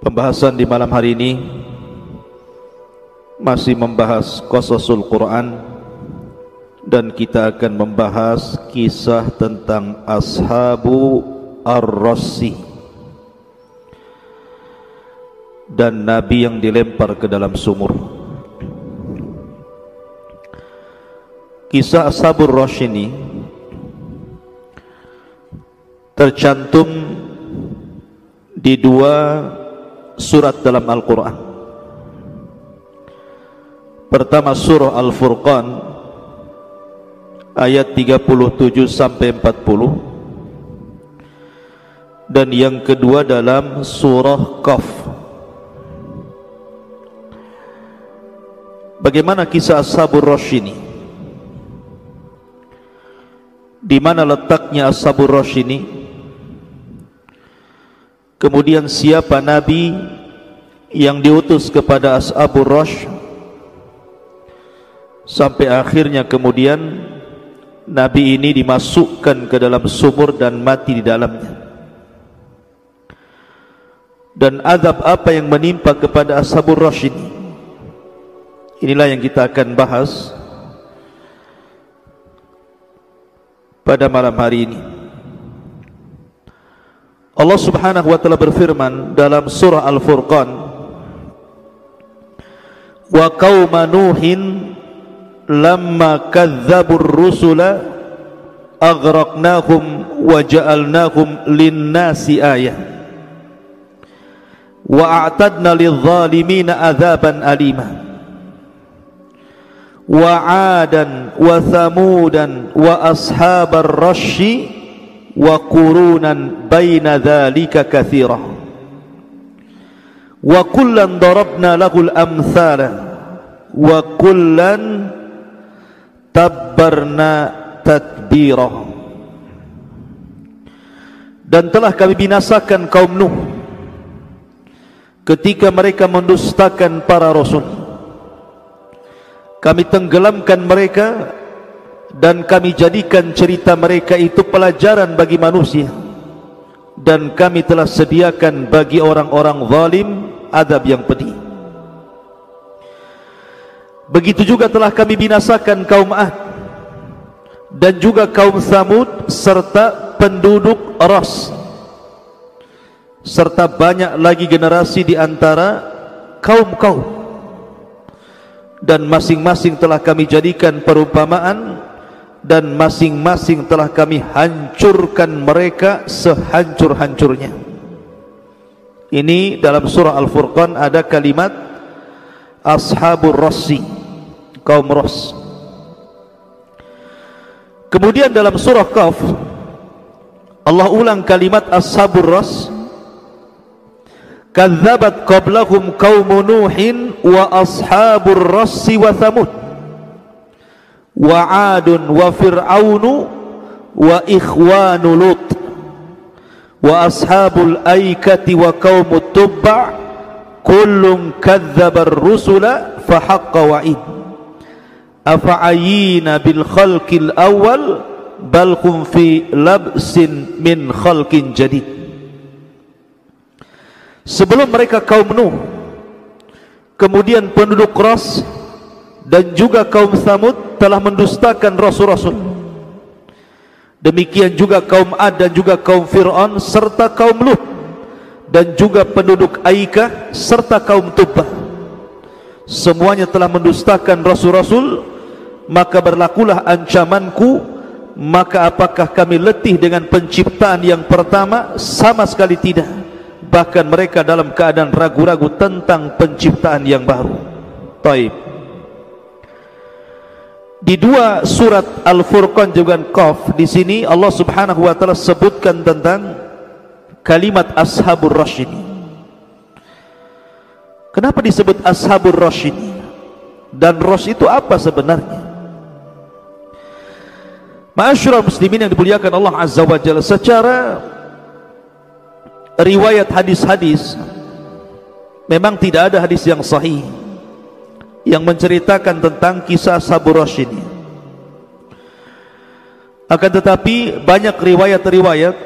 Pembahasan di malam hari ini masih membahas qasasul Quran, dan kita akan membahas kisah tentang Ashabu Ar-Rassi dan Nabi yang dilempar ke dalam sumur. Kisah Ashabur Rassi ini tercantum di dua surat dalam Al-Quran. Pertama surah Al-Furqan ayat 37 sampai 40, dan yang kedua dalam surah Qaf. Bagaimana kisah Ashabur Rassi ini? Di mana letaknya Ashabur Rassi ini? Kemudian siapa Nabi yang diutus kepada Ashabur Rassi, sampai akhirnya kemudian Nabi ini dimasukkan ke dalam sumur dan mati di dalamnya. Dan azab apa yang menimpa kepada Ashabur Rassi ini? Inilah yang kita akan bahas pada malam hari ini. Allah Subhanahu wa ta'ala berfirman dalam surah Al-Furqan, wa qauma nuhin lamma kadzdzabur rusula aghraqnahum wa ja'alnahum lin-nasi ayah wa a'tadna lidh-dhalimina adzaban alima wa 'adan wa thamudan wa ashabar rassi wa qurunan baina dzalika katsira wa kullan darabna lahul amthala wa kullan tabbarna tadbira. Dan telah kami binasakan kaum Nuh ketika mereka mendustakan para rasul. Kami tenggelamkan mereka dan kami jadikan cerita mereka itu pelajaran bagi manusia, dan kami telah sediakan bagi orang-orang zalim azab yang pedih. Begitu juga telah kami binasakan kaum Ad dan juga kaum Samud serta penduduk Ras, serta banyak lagi generasi di antara kaum-kaum, dan masing-masing telah kami jadikan perumpamaan, dan masing-masing telah kami hancurkan mereka sehancur-hancurnya. Ini dalam surah Al-Furqan ada kalimat Ashabur Rassi, kaum Ras. Kemudian dalam surah Qaf Allah ulang kalimat Ashabur Rass, kadzabat qablahum qaum Nuhin wa ashabur rassi wa Thamud wa 'adun wa fir'aunu wa ikhwanu Lut wa ashabul aikati wa qaumut tubba kullun kadzabar rusula fa haqqa wa'id afa'ayina bil khalqil awal bal hum fi labsin min khalqin jadid. Sebelum mereka kaum Nuh, kemudian penduduk Ras dan juga kaum Thamud telah mendustakan rasul-rasul. Demikian juga kaum Ad dan juga kaum Fir'aun serta kaum Lut, dan juga penduduk Aikah serta kaum Tubbah. Semuanya telah mendustakan rasul-rasul. Maka berlakulah ancamanku. Maka apakah kami letih dengan penciptaan yang pertama? Sama sekali tidak. Bahkan mereka dalam keadaan ragu-ragu tentang penciptaan yang baru. Taib. Di dua surat Al-Furqan juga Qaf, di sini Allah Subhanahu wa taala sebutkan tentang kalimat Ashabur Rassi ini. Kenapa disebut Ashabur Rassi ini? Dan Rassi itu apa sebenarnya? Ma'asyiral muslimin yang dimuliakan Allah Azza wa Jalla, secara riwayat hadis-hadis memang tidak ada hadis yang sahih yang menceritakan tentang kisah Ashabur Rassi ini. Akan tetapi banyak riwayat-riwayat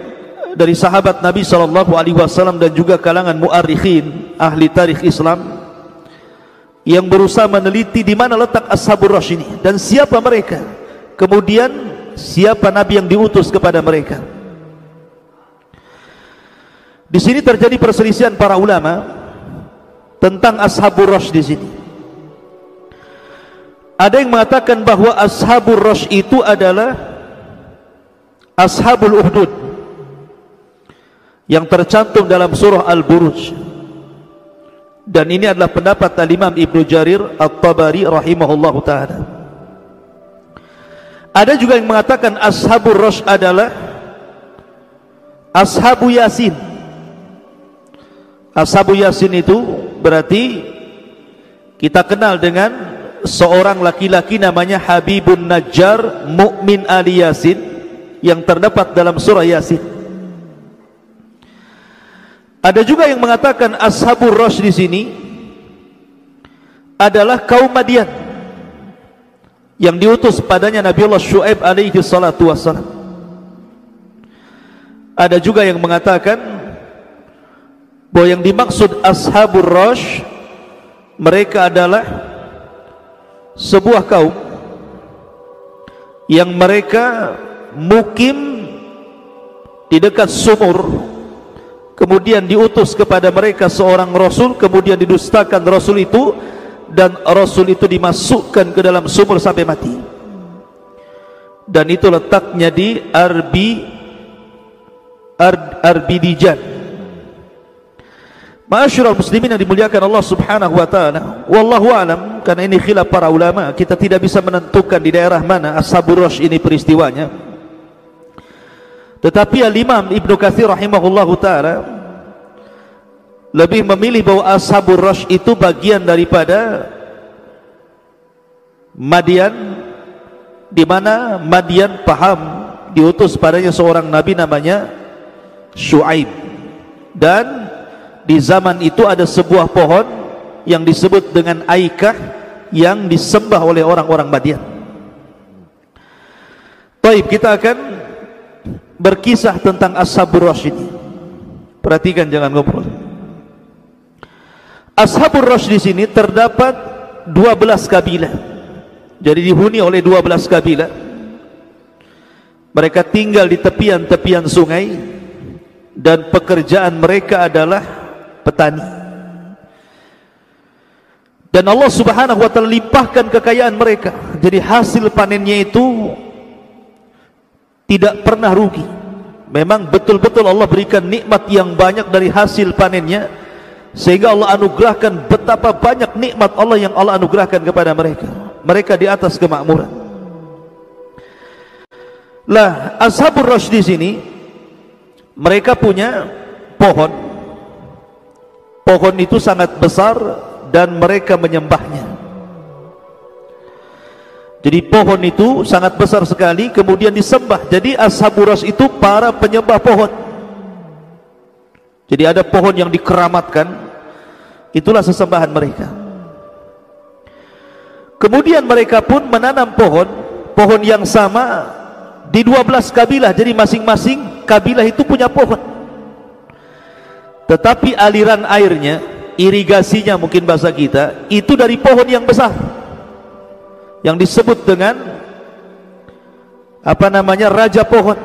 dari sahabat Nabi SAW dan juga kalangan muarikhin, ahli tarikh Islam, yang berusaha meneliti di mana letak Ashabur Rash ini dan siapa mereka, kemudian siapa Nabi yang diutus kepada mereka. Di sini terjadi perselisihan para ulama tentang Ashabur Rash di sini. Ada yang mengatakan bahwa Ashabur Rash itu adalah Ashabul Uhdud yang tercantum dalam surah Al-Buruj, dan ini adalah pendapat Al-Imam Ibnu Jarir At-Tabari rahimahullahu ta'ala. Ada juga yang mengatakan Ashabur Rash adalah Ashabu Yasin. Ashabu Yasin itu berarti kita kenal dengan seorang laki-laki namanya Habibun Najjar Mu'min Ali Yasin yang terdapat dalam surah Yasin. Ada juga yang mengatakan Ashabur Rash di sini adalah kaum Madian yang diutus padanya Nabiullah Syuaib alaihi salatu wassalam. Ada juga yang mengatakan bahwa yang dimaksud Ashabur Rash mereka adalah sebuah kaum yang mereka mukim di dekat sumur, kemudian diutus kepada mereka seorang rasul, kemudian didustakan rasul itu, dan rasul itu dimasukkan ke dalam sumur sampai mati, dan itu letaknya di Arbidijan. Ma'asyiral muslimin yang dimuliakan Allah subhanahu wa ta'ala, wallahu alam, karena ini khilaf para ulama, kita tidak bisa menentukan di daerah mana Ashabur Rash ini peristiwanya. Tetapi Al-Imam Ibnu Katsir rahimahullahu ta'ala lebih memilih bahwa Ashabur Rash itu bagian daripada Madian, di mana Madian paham diutus padanya seorang nabi namanya Syuaib, dan di zaman itu ada sebuah pohon yang disebut dengan Aikah yang disembah oleh orang-orang Madian. Baik, kita akan berkisah tentang Ashabur Rash ini. Perhatikan, jangan ngobrol. Ashabur Rash di sini terdapat 12 kabilah. Jadi dihuni oleh 12 kabilah. Mereka tinggal di tepian-tepian sungai dan pekerjaan mereka adalah petani. Dan Allah subhanahu wa ta'ala limpahkan kekayaan mereka. Jadi hasil panennya itu tidak pernah rugi. Memang betul-betul Allah berikan nikmat yang banyak dari hasil panennya, sehingga Allah anugerahkan betapa banyak nikmat Allah yang Allah anugerahkan kepada mereka. Mereka di atas kemakmuran. Lah, Ashabur Rash di sini mereka punya pohon. Pohon itu sangat besar dan mereka menyembahnya. Jadi pohon itu sangat besar sekali, kemudian disembah. Jadi Ashabur Rash itu para penyembah pohon. Jadi ada pohon yang dikeramatkan, itulah sesembahan mereka. Kemudian mereka pun menanam pohon yang sama di 12 kabilah. Jadi masing-masing kabilah itu punya pohon. Tetapi aliran airnya, irigasinya mungkin bahasa kita, itu dari pohon yang besar yang disebut dengan raja pohon.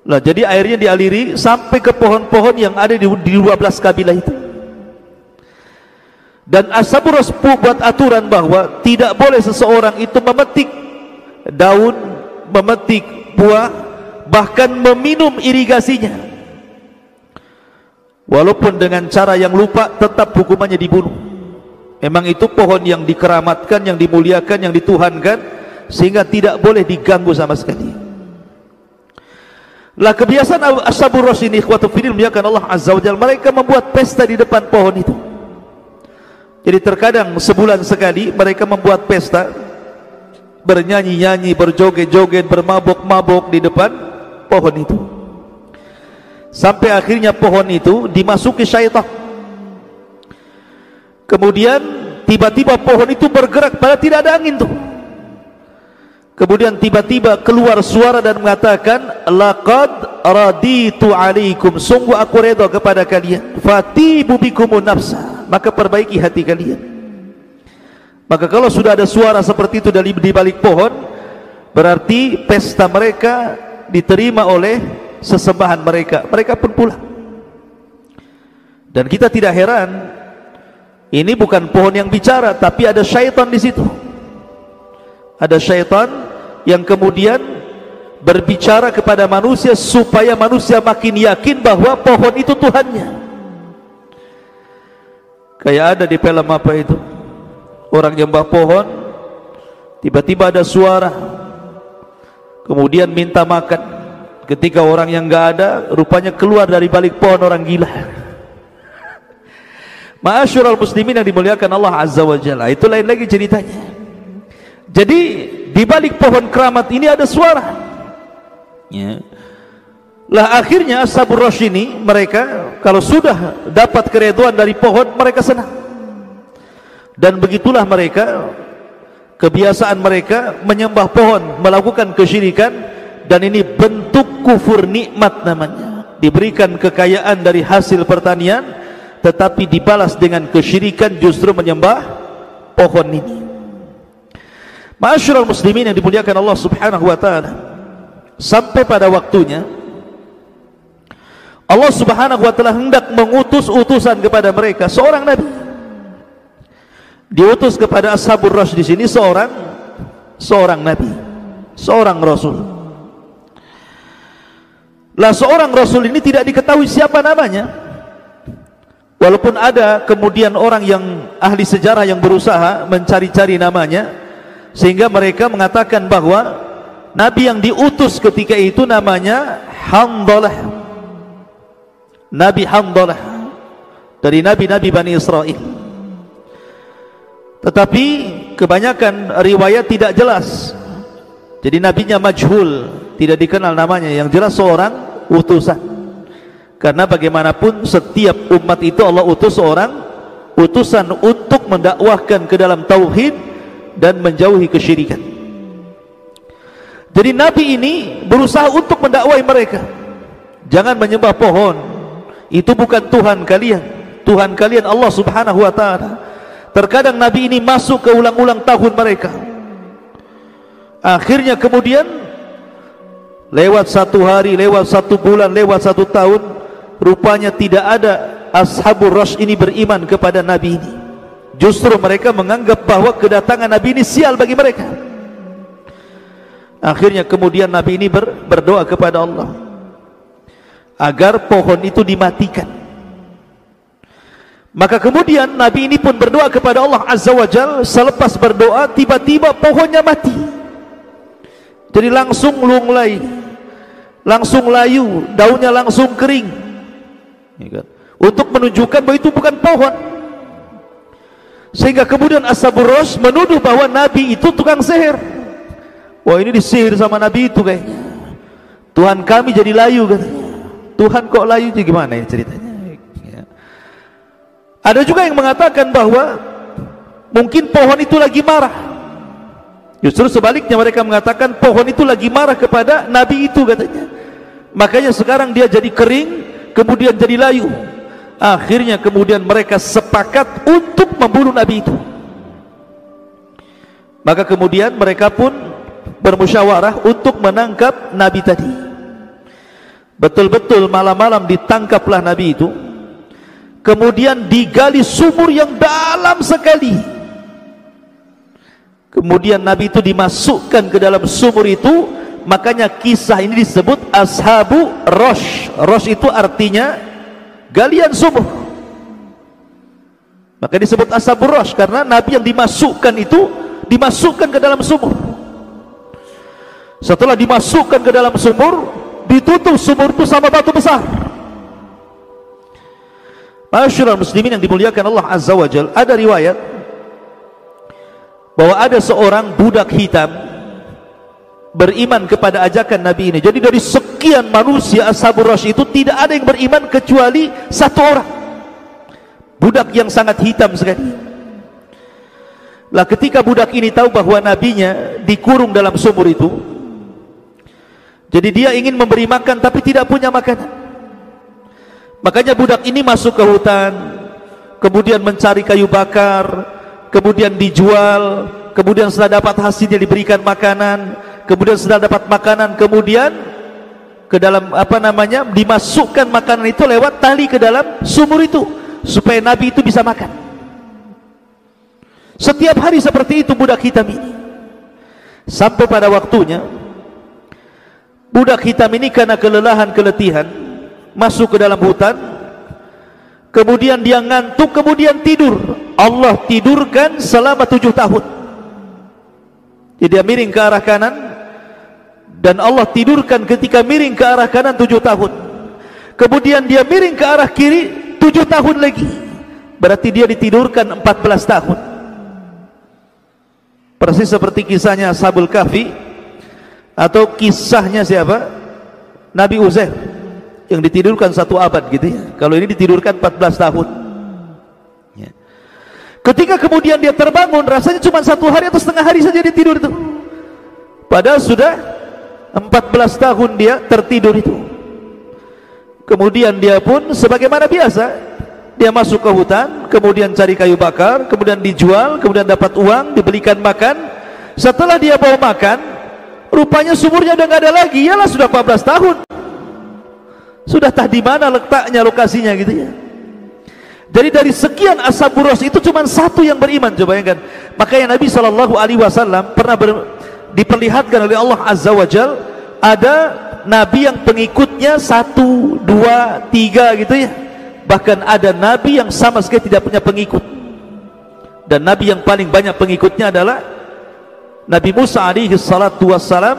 Lah, jadi airnya dialiri sampai ke pohon-pohon yang ada di 12 kabilah itu. Dan Ashabur Rash buat aturan bahwa tidak boleh seseorang itu memetik daun, memetik buah, bahkan meminum irigasinya. Walaupun dengan cara yang lupa, tetap hukumannya dibunuh. Memang itu pohon yang dikeramatkan, yang dimuliakan, yang dituhankan, sehingga tidak boleh diganggu sama sekali. Lah, kebiasaan Ashabur Rash ini, ikhwatu fillah, muliakan Allah azza wa jalla, mereka membuat pesta di depan pohon itu. Jadi terkadang sebulan sekali mereka membuat pesta, bernyanyi-nyanyi, berjoget-joget, bermabuk-mabuk di depan pohon itu. Sampai akhirnya pohon itu dimasuki syaitan. Kemudian tiba-tiba pohon itu bergerak, padahal tidak ada angin tuh. Kemudian tiba-tiba keluar suara dan mengatakan, laqad raditu alaikum, sungguh aku redha kepada kalian, fatibu bikumun nafsa, maka perbaiki hati kalian. Maka kalau sudah ada suara seperti itu dari di balik pohon, berarti pesta mereka diterima oleh sesembahan mereka. Mereka pun pulang. Dan kita tidak heran, ini bukan pohon yang bicara, tapi ada syaitan di situ. Ada syaitan yang kemudian berbicara kepada manusia supaya manusia makin yakin bahwa pohon itu Tuhannya. Kayak ada di film apa itu, orang nyembah pohon, tiba-tiba ada suara, kemudian minta makan. Ketika orang yang enggak ada, rupanya keluar dari balik pohon orang gila. Ma'asyiral muslimin yang dimuliakan Allah Azza wa Jalla, itu lain lagi ceritanya. Jadi di balik pohon keramat ini ada suara. Ya. Lah akhirnya Ashabur Rash ini, mereka kalau sudah dapat keridhaan dari pohon, mereka senang. Dan begitulah mereka, kebiasaan mereka menyembah pohon, melakukan kesyirikan, dan ini bentuk kufur nikmat namanya. Diberikan kekayaan dari hasil pertanian, tetapi dibalas dengan kesyirikan, justru menyembah pohon ini. Ma'asyiral muslimin yang dimuliakan Allah Subhanahu wa taala, sampai pada waktunya Allah Subhanahu wa taala hendak mengutus utusan kepada mereka, seorang nabi. Diutus kepada Ashabur Rash di sini seorang nabi, seorang rasul. Lah seorang rasul ini tidak diketahui siapa namanya. Walaupun ada kemudian orang yang ahli sejarah yang berusaha mencari-cari namanya, sehingga mereka mengatakan bahwa nabi yang diutus ketika itu namanya Handalah, Nabi Handalah, dari nabi-nabi Bani Israel. Tetapi kebanyakan riwayat tidak jelas, jadi nabinya majhul, tidak dikenal namanya. Yang jelas seorang utusan, karena bagaimanapun setiap umat itu Allah utus seorang utusan untuk mendakwahkan ke dalam tauhid dan menjauhi kesyirikan. Jadi nabi ini berusaha untuk mendakwai mereka, jangan menyembah pohon, itu bukan Tuhan kalian. Tuhan kalian Allah Subhanahu wa taala. Terkadang nabi ini masuk ke ulang-ulang tahun mereka. Akhirnya kemudian lewat 1 hari, lewat 1 bulan, lewat 1 tahun, rupanya tidak ada Ashabur Rash ini beriman kepada nabi ini. Justru mereka menganggap bahwa kedatangan nabi ini sial bagi mereka. Akhirnya kemudian nabi ini berdoa kepada Allah agar pohon itu dimatikan. Maka kemudian nabi ini pun berdoa kepada Allah Azza wa Jalla. Selepas berdoa, tiba-tiba pohonnya mati. Jadi langsung lunglai, langsung layu, daunnya langsung kering, untuk menunjukkan bahwa itu bukan pohon. Sehingga kemudian Ashabur Rash menuduh bahwa nabi itu tukang sihir. Wah, ini disihir sama nabi itu kayaknya. Tuhan kami jadi layu katanya. Tuhan kok layu, jadi gimana ya ceritanya? Ya. Ada juga yang mengatakan bahwa mungkin pohon itu lagi marah. Justru sebaliknya, mereka mengatakan pohon itu lagi marah kepada nabi itu katanya. Makanya sekarang dia jadi kering, kemudian jadi layu. Akhirnya kemudian mereka sepakat untuk membunuh nabi itu. Maka kemudian mereka pun bermusyawarah untuk menangkap nabi tadi. Betul-betul malam-malam ditangkaplah nabi itu. Kemudian digali sumur yang dalam sekali. Kemudian nabi itu dimasukkan ke dalam sumur itu. Makanya kisah ini disebut Ashabu Rash. Rash itu artinya galian sumur. Maka disebut Ashabur Rash karena nabi yang dimasukkan itu dimasukkan ke dalam sumur. Setelah dimasukkan ke dalam sumur, ditutup sumur itu sama batu besar. Ma'asyiral muslimin yang dimuliakan Allah Azza wa Jalla, ada riwayat bahwa ada seorang budak hitam beriman kepada ajakan nabi ini. Jadi dari sekian manusia Ashabur Rash itu tidak ada yang beriman kecuali 1 orang, budak yang sangat hitam sekali. Lah ketika budak ini tahu bahwa nabinya dikurung dalam sumur itu, jadi dia ingin memberi makan tapi tidak punya makanan. Makanya budak ini masuk ke hutan, kemudian mencari kayu bakar, kemudian dijual, kemudian setelah dapat hasilnya diberikan makanan, kemudian setelah dapat makanan, kemudian ke dalam dimasukkan makanan itu lewat tali ke dalam sumur itu supaya nabi itu bisa makan. Setiap hari seperti itu budak hitam ini, sampai pada waktunya budak hitam ini karena kelelahan, keletihan masuk ke dalam hutan, kemudian dia ngantuk, kemudian tidur. Allah tidurkan selama 7 tahun. Jadi dia miring ke arah kanan, dan Allah tidurkan ketika miring ke arah kanan 7 tahun. Kemudian dia miring ke arah kiri 7 tahun lagi. Berarti dia ditidurkan 14 tahun. Persis seperti kisahnya Ashabul Kahfi, atau kisahnya siapa? Nabi Uzair yang ditidurkan 1 abad gitu ya. Kalau ini ditidurkan 14 tahun ya. Ketika kemudian dia terbangun, rasanya cuma 1 hari atau setengah hari saja dia tidur itu, padahal sudah 14 tahun dia tertidur itu. Kemudian dia pun sebagaimana biasa, dia masuk ke hutan, kemudian cari kayu bakar, kemudian dijual, kemudian dapat uang, dibelikan makan. Setelah dia bawa makan, rupanya sumurnya udah nggak ada lagi. Yalah, sudah 14 tahun, sudah tah di mana letaknya, lokasinya gitu ya. Jadi dari sekian ashabur ras itu cuma 1 yang beriman, coba bayangkan. Makanya Nabi SAW pernah diperlihatkan oleh Allah Azza wa Jal, ada nabi yang pengikutnya 1, 2, 3 gitu ya. Bahkan ada nabi yang sama sekali tidak punya pengikut, dan nabi yang paling banyak pengikutnya adalah Nabi Musa alaihi salatu wassalam,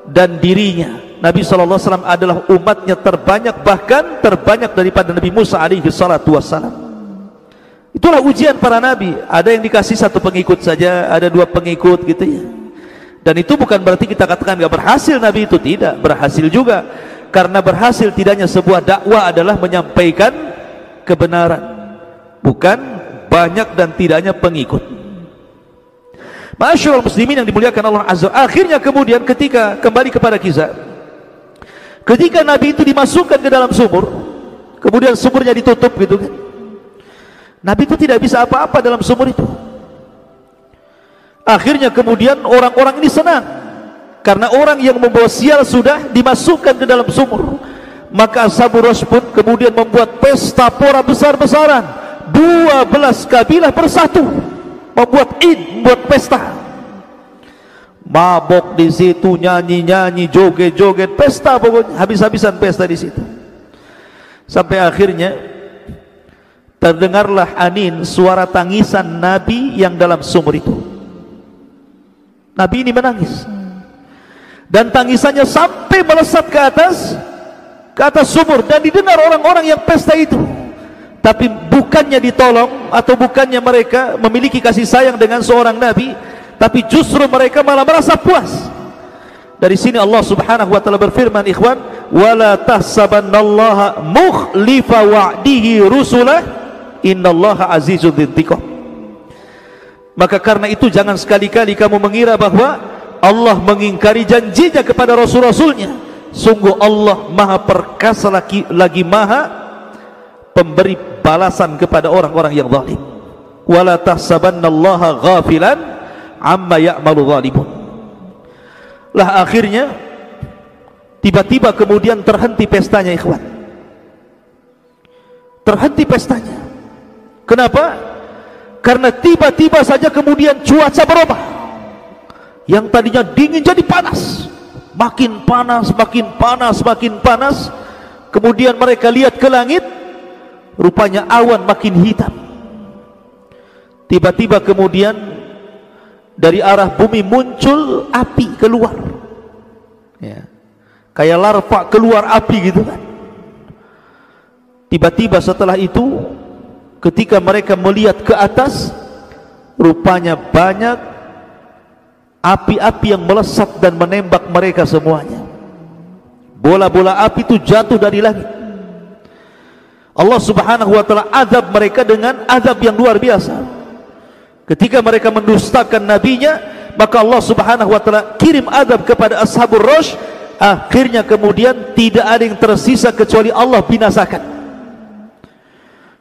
dan dirinya Nabi SAW adalah umatnya terbanyak, bahkan terbanyak daripada Nabi Musa alaihi salatu wassalam. Itulah ujian para nabi. Ada yang dikasih 1 pengikut saja, ada 2 pengikut gitu ya. Dan itu bukan berarti kita katakan gak berhasil nabi itu, tidak, berhasil juga. Karena berhasil tidaknya sebuah dakwah adalah menyampaikan kebenaran, bukan banyak dan tidaknya pengikut. Ma'asyiral muslimin yang dimuliakan Allah Azza. Akhirnya kemudian ketika kembali kepada kisah, ketika nabi itu dimasukkan ke dalam sumur, kemudian sumurnya ditutup gitu kan, nabi itu tidak bisa apa-apa dalam sumur itu. Akhirnya kemudian orang-orang ini senang, karena orang yang membawa sial sudah dimasukkan ke dalam sumur. Maka ashabur ras pun kemudian membuat pesta pora besar-besaran. 12 kabilah bersatu membuat id, membuat pesta. Mabok di situ, nyanyi-nyanyi, joget-joget, pesta pokoknya, habis-habisan pesta di situ. Sampai akhirnya terdengarlah anin, suara tangisan nabi yang dalam sumur itu. Nabi ini menangis, dan tangisannya sampai melesat ke atas sumur, dan didengar orang-orang yang pesta itu. Tapi bukannya ditolong, atau bukannya mereka memiliki kasih sayang dengan seorang nabi, tapi justru mereka malah merasa puas. Dari sini Allah Subhanahu wa taala berfirman, ikhwan, wala tahsabannallaha mukhlifa wa'dihi rusulah, innallaha azizun dzuntiqam. Maka karena itu jangan sekali-kali kamu mengira bahwa Allah mengingkari janjinya kepada rasul-rasulnya. Sungguh Allah maha perkasa lagi maha pemberi balasan kepada orang-orang yang zalim. Wala tahsabannallaha ghafilan amma ya'malu zalimun. Lah akhirnya tiba-tiba kemudian terhenti pestanya, ikhwan. Terhenti pestanya. Kenapa? Karena tiba-tiba saja kemudian cuaca berubah. Yang tadinya dingin jadi panas, makin panas, makin panas, makin panas. Kemudian mereka lihat ke langit, rupanya awan makin hitam. Tiba-tiba kemudian dari arah bumi muncul api keluar ya, kayak larva keluar api gitu kan. Tiba-tiba setelah itu, ketika mereka melihat ke atas, rupanya banyak api-api yang melesat dan menembak mereka semuanya. Bola-bola api itu jatuh dari langit. Allah Subhanahu wa taala azab mereka dengan azab yang luar biasa. Ketika mereka mendustakan nabinya, maka Allah Subhanahu wa taala kirim azab kepada ashabur rash. Akhirnya kemudian tidak ada yang tersisa kecuali Allah binasakan.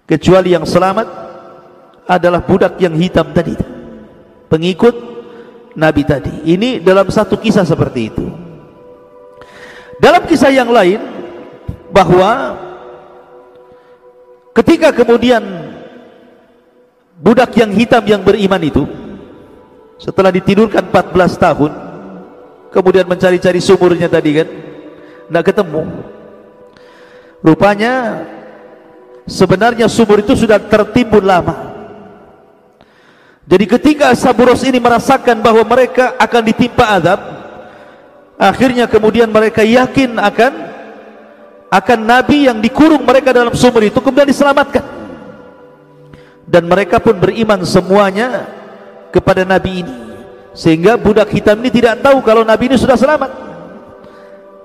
Kecuali yang selamat adalah budak yang hitam tadi, pengikut Nabi tadi. Ini dalam satu kisah seperti itu. Dalam kisah yang lain, bahwa ketika kemudian budak yang hitam yang beriman itu setelah ditidurkan 14 tahun, kemudian mencari-cari sumurnya tadi kan, tidak ketemu. Rupanya sebenarnya sumur itu sudah tertimbun lama. Jadi ketika ashabur rass ini merasakan bahwa mereka akan ditimpa azab, akhirnya kemudian mereka yakin akan nabi yang dikurung mereka dalam sumur itu kemudian diselamatkan. Dan mereka pun beriman semuanya kepada nabi ini, sehingga budak hitam ini tidak tahu kalau nabi ini sudah selamat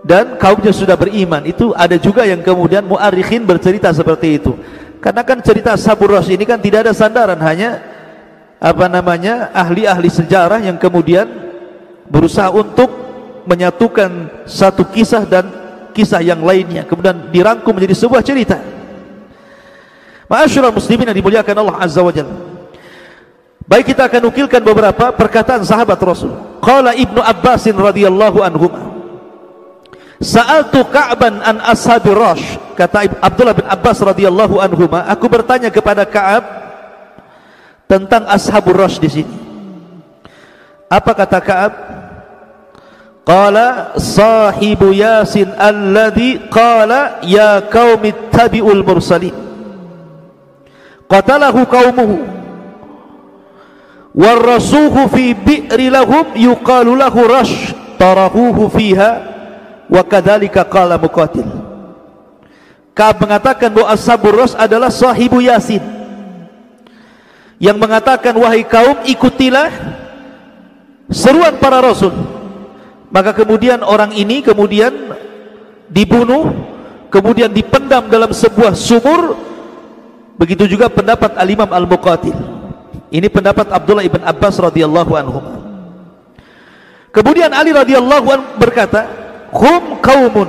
dan kaumnya sudah beriman. Itu ada juga yang kemudian muarikhin bercerita seperti itu. Karena kan cerita ashabur rass ini kan tidak ada sandaran, hanya ahli-ahli sejarah yang kemudian berusaha untuk menyatukan satu kisah dan kisah yang lainnya, kemudian dirangkum menjadi sebuah cerita. Ma'asyiral muslimin yang dimuliakan Allah Azza wa Jalla, baik, kita akan nukilkan beberapa perkataan sahabat Rasul. Qala Ibnu Abbas radhiyallahu anhuma, sa'altu Ka'ban an ashabir rash. Kata Abdullah bin Abbas radhiyallahu anhuma, aku bertanya kepada Ka'ab tentang ashabur rash di sini. Apa kata Ka'ab? Qala sahibu Yasin alladhi qala ya qaumi ittabi'ul mursalin, qatalahu qaumuhu warrasuhu fi bi'ri lahum yuqalu lahu rash tarahuhu fiha wa kadzalika qala Muqatil. Ka'ab mengatakan bahwa ashabur rash adalah sahibu Yasin, yang mengatakan wahai kaum ikutilah seruan para rasul. Maka kemudian orang ini kemudian dibunuh, kemudian dipendam dalam sebuah sumur. Begitu juga pendapat Al-Imam Al-Muqatil. Ini pendapat Abdullah ibn Abbas radhiyallahu anhu. Kemudian Ali radhiyallahu anhu berkata, hum qaumun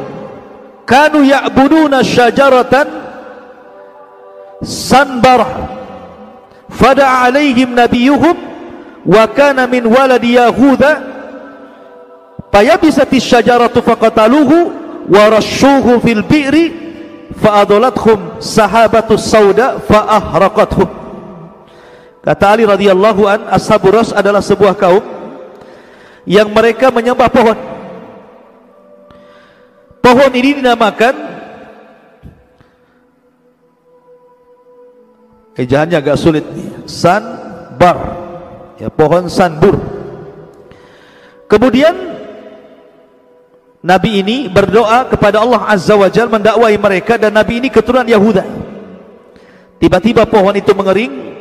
kanu ya'buduna syajaratan sanbarah fada'a alaihim nabiyuhum wa kana min waladi Yahuda fayabisati syajaratu faqataluhu wa rashuhu fil bi'ri fa'adolathum sahabatus sauda fa'ahraqathum. Kata Ali radhiyallahu an, ashabur rass adalah sebuah kaum yang mereka menyembah pohon. Pohon ini dinamakan, ejaannya agak sulit nih, sanbar, ya, pohon sanbur. Kemudian Nabi ini berdoa kepada Allah Azza wa Jalla mendakwai mereka, dan Nabi ini keturunan Yahuda. Tiba-tiba pohon itu mengering,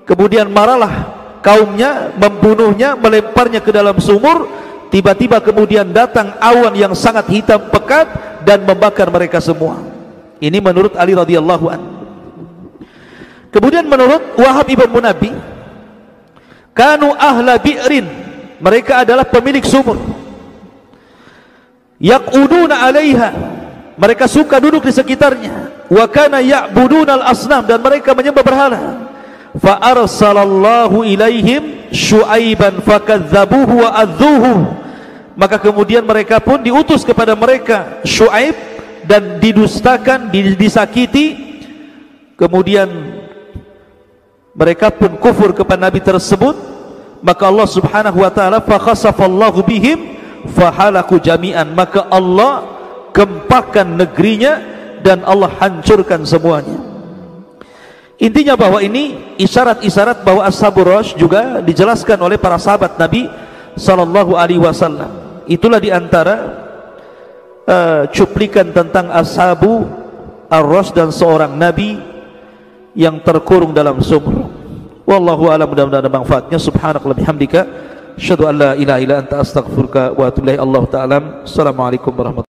kemudian marahlah kaumnya, membunuhnya, melemparnya ke dalam sumur. Tiba-tiba kemudian datang awan yang sangat hitam pekat dan membakar mereka semua. Ini menurut Ali radhiyallahu anhu. Kemudian menurut Wahab ibn Munabbi, kanu ahla bi'rin, mereka adalah pemilik sumur. Yaquduna 'alaiha, mereka suka duduk di sekitarnya. Wa kana ya'buduna al-asnam, dan mereka menyembah berhala. Fa arsalallahu ilaihim Syuaiban fakadzabuhu wa adzuhu, maka kemudian mereka pun diutus kepada mereka Syuaib dan didustakan, disakiti. Kemudian mereka pun kufur kepada nabi tersebut. Maka Allah Subhanahu wa taala fa khasafallahu bihim fahalaku jami'an, maka Allah gempakan negerinya dan Allah hancurkan semuanya. Intinya bahwa ini isyarat-isyarat bahwa ashabur rash juga dijelaskan oleh para sahabat Nabi sallallahu alaihi wasallam. Itulah diantara cuplikan tentang ashabu ar-rash dan seorang nabi yang terkurung dalam sumur. Wallahu a'lam, mudah-mudahan ada manfaatnya. Subhanakallahumma bihamdika asyhadu an la ilaha illa anta astaghfiruka wa atubu ilaik. Allahu ta'ala. Assalamualaikum warahmatullahi wabarakatuh.